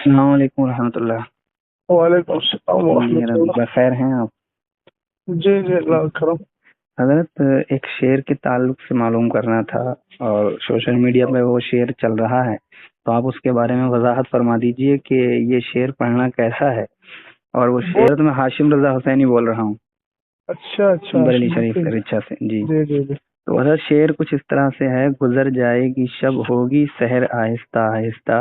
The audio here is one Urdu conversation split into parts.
السلام علیکم ورحمۃ اللہ۔ وعلیکم السلام جی ورحمۃ اللہ۔ بخیر ہیں آپ؟ جی جی اللہ کرم۔ حضرت ایک شعر کے تعلق سے معلوم کرنا تھا، اور سوشل میڈیا پہ وہ شعر چل رہا ہے، تو آپ اس کے بارے میں وضاحت فرما دیجئے کہ یہ شعر پڑھنا کیسا ہے۔ اور وہ شعر تو میں ہاشم رضا حسینی بول رہا ہوں، اچھا اچھا بریلی شریف سے رچا سے۔ جی جی جی جی تو حضرت شعر کچھ اس طرح سے ہے: گزر جائے گی شب ہوگی سحر آہستہ آہستہ،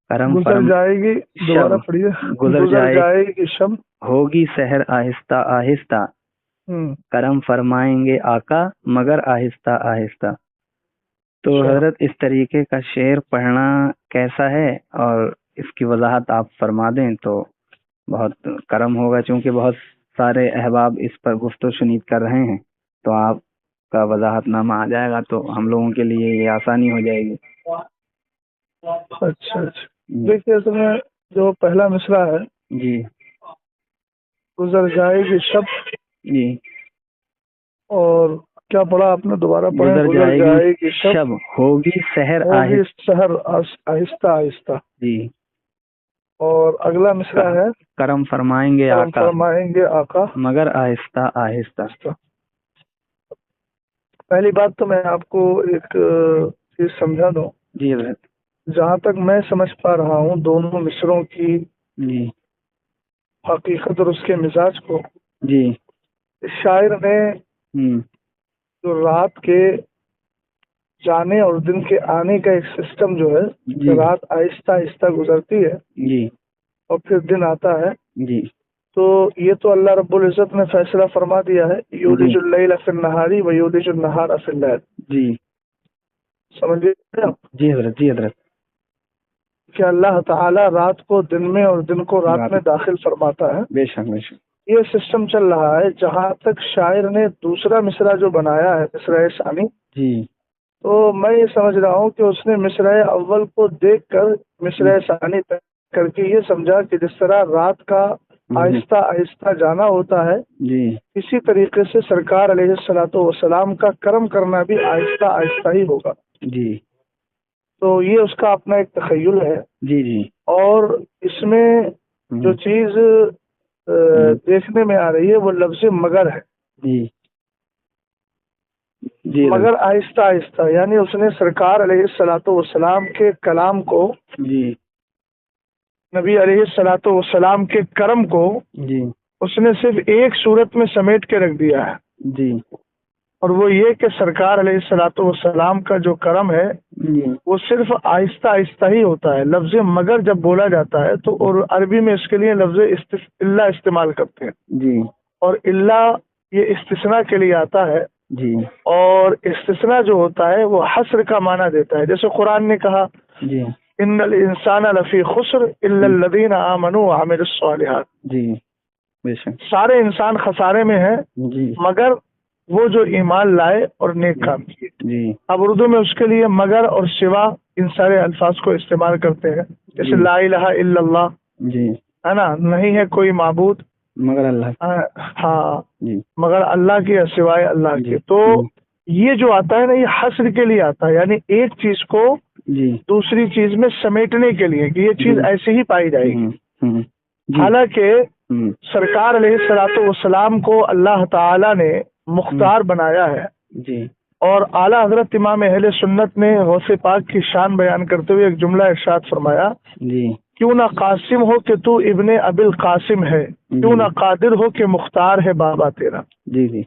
کرم گزر فرم جائے گی، شب دوبارہ پڑھیے۔ گزر گزر جائے جائے گی شب۔ ہوگی سحر آہستہ آہستہ، ہوں، کرم فرمائیں گے آقا مگر آہستہ آہستہ۔ تو اچھا حضرت اس طریقے کا شعر پڑھنا کیسا ہے، اور اس کی وضاحت آپ فرما دیں تو بہت کرم ہوگا، چونکہ بہت سارے احباب اس پر گفت و شنید کر رہے ہیں، تو آپ کا وضاحت نامہ آ جائے گا تو ہم لوگوں کے لیے یہ آسانی ہو جائے گی۔ اچھا اچھا۔ دیکھیے اصل میں جو پہلا مصرع ہے، جی گزر جائے گی شب، جی اور کیا پڑھا آپ نے؟ دوبارہ پڑھیں۔ گزر گی جائے گی شب، ہوگی سحر ہوگی آہستہ۔ سحر آہستہ آہستہ، جی اور اگلا مصرع ہے کرم فرمائیں گے کرم آقا فرمائیں گے آقا مگر آہستہ آہستہ۔ پہلی بات تو میں آپ کو ایک چیز سمجھا دوں۔ جی حضرت۔ جہاں تک میں سمجھ پا رہا ہوں دونوں مصروں کی جی حقیقت اور اس کے مزاج کو، جی شاعر نے ہوں جو رات کے جانے اور دن کے آنے کا ایک سسٹم جو ہے، جی رات آہستہ آہستہ گزرتی ہے جی اور پھر دن آتا ہے، جی تو یہ تو اللہ رب العزت نے فیصلہ فرما دیا ہے، یولج اللیل فی النہاری و یولج النہار فی اللیل۔ جی سمجھے آپ جی حضرت۔ جی حضرت۔ کہ اللہ تعالی رات کو دن میں اور دن کو رات میں داخل فرماتا ہے۔ بے شک بے شک۔ یہ سسٹم چل رہا ہے۔ جہاں تک شاعر نے دوسرا مصرع جو بنایا ہے، مصرع ثانی، جی تو میں یہ سمجھ رہا ہوں کہ اس نے مصرع اول کو دیکھ کر مصرع ثانی طے کر کے یہ سمجھا کہ جس طرح رات کا آہستہ آہستہ جانا ہوتا ہے، جی اسی طریقے سے سرکار علیہ الصلوۃ والسلام کا کرم کرنا بھی آہستہ آہستہ ہی ہوگا۔ جی تو یہ اس کا اپنا ایک تخیل ہے۔ جی جی اور اس میں جو چیز دیکھنے میں آ رہی ہے وہ لفظ مگر ہے۔ جی جی مگر آہستہ آہستہ، یعنی اس نے سرکار علیہ الصلوۃ والسلام کے کلام کو، جی نبی علیہ الصلوۃ والسلام کے کرم کو، جی اس نے صرف ایک صورت میں سمیٹ کے رکھ دیا ہے، جی اور وہ یہ کہ سرکار علیہ الصلوۃ والسلام کا جو کرم ہے وہ صرف آہستہ آہستہ ہی ہوتا ہے۔ لفظ مگر جب بولا جاتا ہے تو اور عربی میں اس کے لیے لفظ اللہ استعمال کرتے ہیں، جی اور اللہ یہ استثناء کے لیے آتا ہے، جی اور استثناء جو ہوتا ہے وہ حصر کا معنی دیتا ہے۔ جیسے قرآن نے کہا جی ان الانسان لفی خسر الا الذین آمنوا وعملوا الصالحات، جی بے شک۔ سارے انسان خسارے میں ہیں جی مگر وہ جو ایمان لائے اور نیک کام کیے۔ جی اب اردو میں اس کے لیے مگر اور سوا ان سارے الفاظ کو استعمال کرتے ہیں، جیسے لا الہ الا اللہ، جی ہے نا، نہیں ہے کوئی معبود مگر اللہ۔ ہاں جی مگر اللہ کے سوائے اللہ کے۔ تو یہ جو آتا ہے نا، یہ حصر کے لیے آتا ہے، یعنی ایک چیز کو جی دوسری چیز میں سمیٹنے کے لیے کہ یہ چیز ایسے ہی پائی جائے گی۔ جی حالانکہ سرکار علیہ الصلوۃ والسلام کو اللہ تعالی نے مختار بنایا ہے، جی اور اعلیٰ حضرت امام اہل سنت نے غوث پاک کی شان بیان کرتے ہوئے ایک جملہ ارشاد فرمایا، جی کیوں نہ قاسم ہو کہ تو ابن ابی القاسم ہے، کیوں نہ قادر ہو کہ مختار ہے بابا تیرا۔ جی جی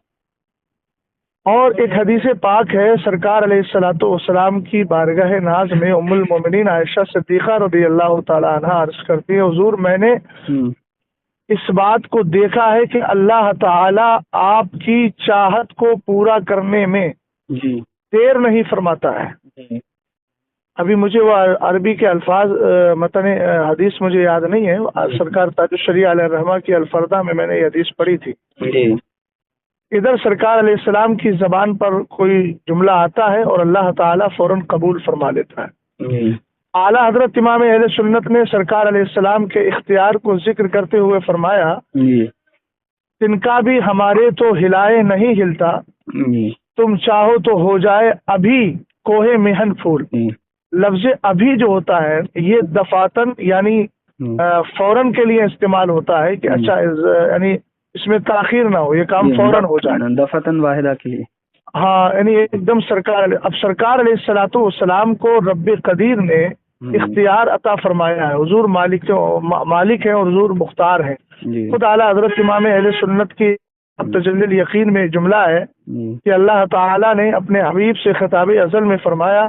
اور ایک حدیث پاک ہے، سرکار علیہ الصلوۃ والسلام کی بارگاہ ناز میں ام المومنین عائشہ صدیقہ رضی اللہ تعالی عنہا عرض کرتی ہے، حضور میں نے اس بات کو دیکھا ہے کہ اللہ تعالی آپ کی چاہت کو پورا کرنے میں دیر نہیں فرماتا ہے۔ ابھی مجھے وہ عربی کے الفاظ متن حدیث مجھے یاد نہیں ہے، سرکار تاج الشریعہ علیہ الرحمہ کی الفردہ میں نے یہ حدیث پڑھی تھی۔ ادھر سرکار علیہ السلام کی زبان پر کوئی جملہ آتا ہے اور اللہ تعالیٰ فوراً قبول فرما لیتا ہے۔ اعلیٰ حضرت امام اہل سنت نے سرکار علیہ السلام کے اختیار کو ذکر کرتے ہوئے فرمایا، تن کا بھی ہمارے تو ہلائے نہیں ہلتا، تم چاہو تو ہو جائے ابھی کوہ مہن پھول۔ لفظ ابھی جو ہوتا ہے یہ دفاتن یعنی فوراً کے لیے استعمال ہوتا ہے کہ اچھا یعنی اس میں تاخیر نہ ہو، یہ کام فوراً ہو جائے، دفعتاً واحدہ کے لیے. ہاں یعنی ایک دم اب سرکار علیہ الصلوۃ والسلام کو رب قدیر نے اختیار عطا فرمایا ہے. حضور مالک ہے اور حضور مختار ہے. خود اعلیٰ حضرت امام اہل سنت کی تجلی الیقین میں جملہ ہے کہ اللہ تعالیٰ نے اپنے حبیب سے خطاب ازل میں فرمایا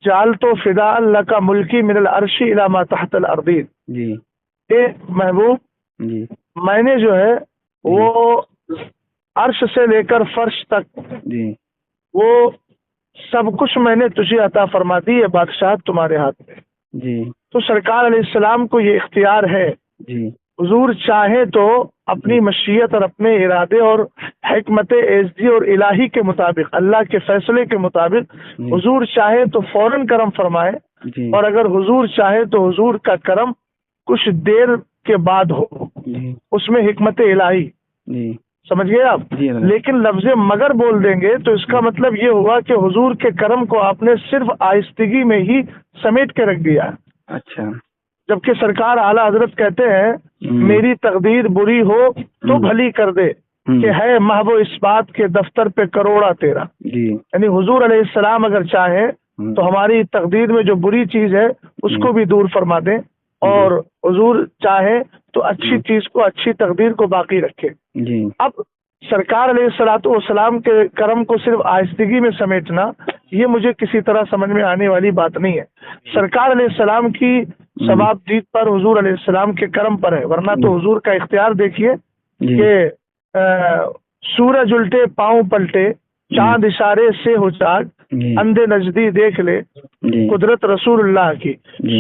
جعلت فداء لک ملکی من العرش الی ما تحت الارضین. اے محبوب میں نے جو ہے وہ عرش سے لے کر فرش تک وہ سب کچھ میں نے تجھے عطا فرما دی ہے، بادشاہت تمہارے ہاتھ میں. تو سرکار علیہ السلام کو یہ اختیار ہے. حضور چاہے تو اپنی مشیت اور اپنے ارادے اور حکمت ایزدی اور الہی کے مطابق، اللہ کے فیصلے کے مطابق حضور چاہے تو فوراً کرم فرمائے، اور اگر حضور چاہے تو حضور کا کرم کچھ دیر کے بعد ہو. اس میں حکمت الہی، سمجھ گئے آپ. لیکن لفظ مگر بول دیں گے تو اس کا مطلب یہ ہوا کہ حضور کے کرم کو آپ نے صرف آہستگی میں ہی سمیٹ کے رکھ دیا. اچھا. جبکہ سرکار اعلیٰ حضرت کہتے ہیں میری تقدیر بری ہو تو بھلی کر دے کہ ہے محو اس بات کے دفتر پہ کروڑا تیرا. یعنی حضور علیہ السلام اگر چاہیں تو ہماری تقدیر میں جو بری چیز ہے اس کو بھی دور فرما دیں، اور حضور چاہے تو اچھی چیز کو، اچھی تقدیر کو باقی رکھے. اب سرکار علیہ الصلوۃ والسلام کے کرم کو صرف آہستگی میں سمیٹنا یہ مجھے کسی طرح سمجھ میں آنے والی بات نہیں ہے. سرکار علیہ السلام کی ثواب دید پر حضور علیہ السلام کے کرم پر ہے، ورنہ تو حضور کا اختیار دیکھیے کہ سورج الٹے پاؤں پلٹے، چاند اشارے سے ہو چاک، اندھے نجدی دیکھ لے قدرت رسول اللہ کی.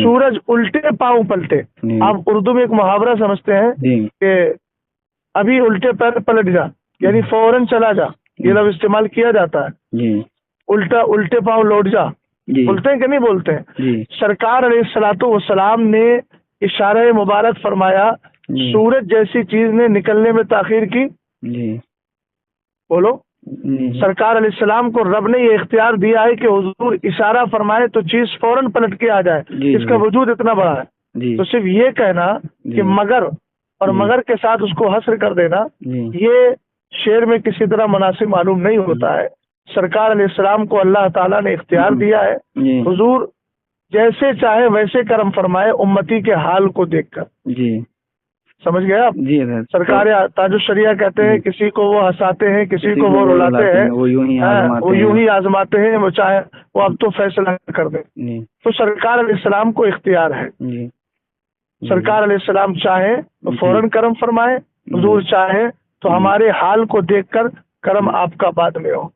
سورج الٹے پاؤں پلٹے، آپ اردو میں ایک محاورہ سمجھتے ہیں کہ ابھی الٹے پیر پلٹ جا، یعنی فوراً چلا جا، یہ لفظ استعمال کیا جاتا ہے. الٹے پاؤں لوٹ جا، بولتے ہیں کہ نہیں بولتے ہیں. سرکار علیہ الصلوۃ والسلام نے اشارہ مبارک فرمایا سورج جیسی چیز نے نکلنے میں تاخیر کی. بولو. سرکار علیہ السلام کو رب نے یہ اختیار دیا ہے کہ حضور اشارہ فرمائے تو چیز فوراً پلٹ کے آ جائے. اس کا وجود اتنا بڑا ہے. تو صرف یہ کہنا کہ مگر اور مگر کے ساتھ اس کو حصر کر دینا یہ شعر میں کسی طرح مناسب معلوم نہیں ہوتا ہے. سرکار علیہ السلام کو اللہ تعالیٰ نے اختیار دیا ہے، حضور جیسے چاہے ویسے کرم فرمائے امتی کے حال کو دیکھ کر. سمجھ گئے آپ. سرکار تاج الشریعہ کہتے ہیں کسی کو وہ ہنساتے ہیں، کسی کو وہ رلاتے ہیں، وہ یوں ہی آزماتے ہیں، وہ چاہے وہ اب تو فیصلہ کر دیں. تو سرکار علیہ السلام کو اختیار ہے. سرکار علیہ السلام چاہے تو فوراً کرم فرمائے، حضور چاہے تو ہمارے حال کو دیکھ کر کرم آپ کا بعد میں ہو.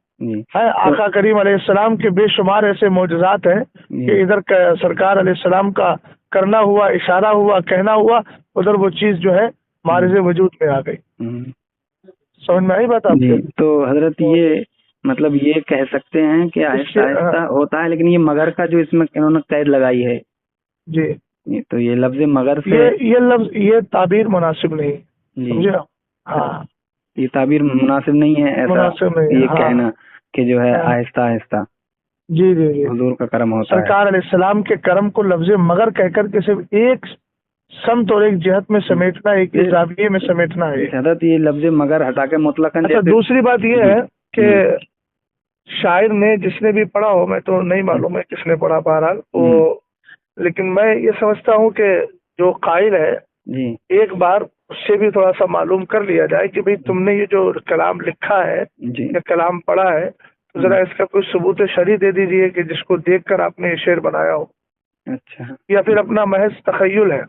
آقا کریم علیہ السلام کے بے شمار ایسے معجزات ہیں کہ ادھر سرکار علیہ السلام کا کرنا ہوا، اشارہ ہوا، کہنا ہوا، ادھر وہ چیز جو ہے معرض وجود میں آ گئی. سمجھ میں آئی بات آپ کو؟ تو حضرت یہ مطلب یہ کہہ سکتے ہیں کہ آہستہ آہستہ ہوتا ہے، لیکن یہ مگر کا جو اس میں انہوں نے قید لگائی ہے تو یہ لفظ مگر سے یہ لفظ یہ تعبیر مناسب نہیں. سمجھے؟ ہاں یہ تعبیر مناسب نہیں ہے ایسا یہ کہنا کہ جو ہے آہستہ آہستہ حضور کا کرم ہوتا ہے. سرکار علیہ السلام کے کرم کو لفظ مگر کہہ کر کے صرف ایک سمت اور ایک جہت میں سمیٹنا، ایک زاویے میں سمیٹنا ہے. حضرت یہ لفظ مگر ہٹا کے مطلق. دوسری بات یہ ہے کہ شاعر نے جس نے بھی پڑھا ہو، میں تو نہیں معلوم ہے کس نے پڑھا بہرحال وہ، لیکن میں یہ سمجھتا ہوں کہ جو قائل ہے ایک بار اس سے بھی تھوڑا سا معلوم کر لیا جائے کہ بھئی تم نے یہ جو کلام لکھا ہے یا کلام پڑھا ہے تو ذرا اس کا کوئی ثبوت شرعی دے دیجئے کہ جس کو دیکھ کر آپ نے یہ شعر بنایا ہو. اچھا. یا پھر اپنا محض تخیل ہے.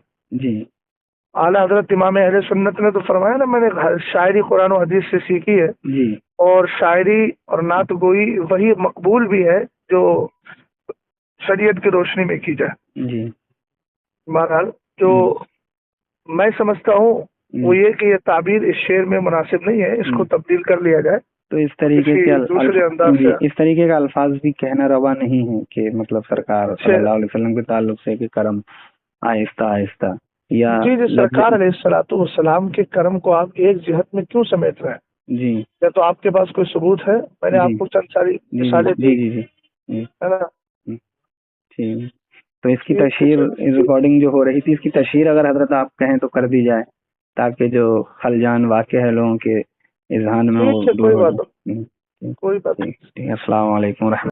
اعلیٰ حضرت امام اہل سنت نے تو فرمایا نا میں نے شاعری قرآن و حدیث سے سیکھی ہے، اور شاعری اور نعت گوئی وہی مقبول بھی ہے جو شریعت کی روشنی میں کی جائے. بہرحال جو میں سمجھتا ہوں وہ یہ کہ یہ تعبیر اس شعر میں مناسب نہیں ہے، اس کو تبدیل کر لیا جائے. تو اس طریقے کے دوسرے انداز سے اس طریقے کا الفاظ بھی کہنا روا نہیں ہے کہ مطلب سرکار صلی اللہ علیہ وسلم کے تعلق سے کہ کرم آہستہ آہستہ یا سرکار علیہ الصلوۃ والسلام کے کرم کو آپ ایک جہت میں کیوں سمیٹ رہے ہیں؟ یا تو آپ کے پاس کوئی ثبوت ہے؟ میں نے آپ کو چند ساری مثالیں دی ہے نا. تو اس کی تشہیر ریکارڈنگ جو ہو رہی تھی اس کی تشہیر اگر حضرت آپ کہیں تو کر دی جائے تاکہ جو خلجان واقع ہے لوگوں کے اذہان میں وہ دور ہو جائے۔ کوئی بات نہیں۔ السلام علیکم ورحمۃ